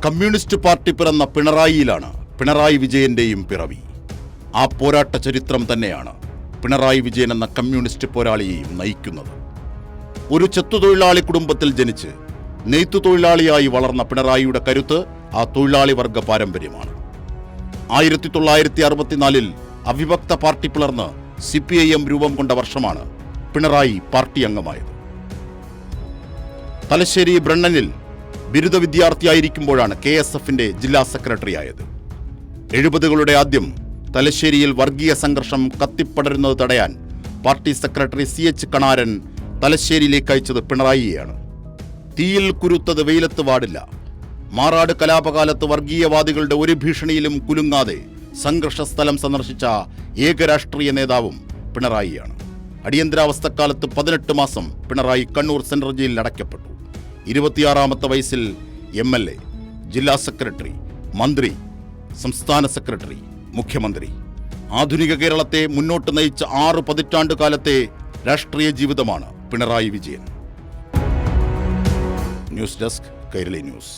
Communist party പിറന്ന പിണറായിയിലാണ് പിണറായി വിജയന്റെയും പിറവി. ആ പോരാട്ട ചരിത്രം തന്നെയാണ് പിണറായി വിജയൻ എന്ന കമ്മ്യൂണിസ്റ്റ് പോരാളിയെയും നയിക്കുന്നത്. ഒരു ചെത്തുതൊഴിലാളി കുടുംബത്തിൽ ജനിച്ച് നെയ്ത്തുതൊഴിലാളിയായി വളർന്ന പിണറായിയുടെ കരുത്ത് ആ തൊഴിലാളി വർഗ പാരമ്പര്യമാണ്. 1964 അവിഭക്ത പാർട്ടി പിളർന്ന് CPIM രൂപം കൊണ്ട വർഷമാണ് പിണറായി പാർട്ടി അംഗമായത്. തലശ്ശേരി ബ്രണ്ണനിൽ ബിരുദ വിദ്യാർത്ഥിയായിരിക്കുമ്പോഴാണ് KSFന്റെ ജില്ലാ സെക്രട്ടറി ആയത്. 70കളുടെ ആദ്യം തലശ്ശേരിയിൽ വർഗീയ സംഘർഷം കത്തിപ്പടരുന്നത് തടയാൻ പാർട്ടി സെക്രട്ടറി CH കണാരൻ തലശ്ശേരിയിലേക്ക് അയച്ചത് പിണറായിയെയാണ്. തീയിൽ കുരുത്തത് വെയിലത്ത് വാടില്ല. മാറാട് കലാപകാലത്ത് വർഗീയവാദികളുടെ ഒരു ഭീഷണിയിലും കുലുങ്ങാതെ സംഘർഷ സ്ഥലം സന്ദർശിച്ച ഏകരാഷ്ട്രീയ നേതാവും പിണറായിയാണ്. അടിയന്തരാവസ്ഥക്കാലത്ത് 18 മാസം പിണറായി കണ്ണൂർ സെൻട്രൽ ജയിലിൽ അടയ്ക്കപ്പെട്ടു. 26ാമത്തെ വയസ്സിൽ MLA, ജില്ലാ സെക്രട്ടറി, മന്ത്രി, സംസ്ഥാന സെക്രട്ടറി, മുഖ്യമന്ത്രി. ആധുനിക കേരളത്തെ മുന്നോട്ട് നയിച്ച 6 പതിറ്റാണ്ട് കാലത്തെ രാഷ്ട്രീയ ജീവിതമാണ് Pinarayi Vijayan. News desk, Kairali news.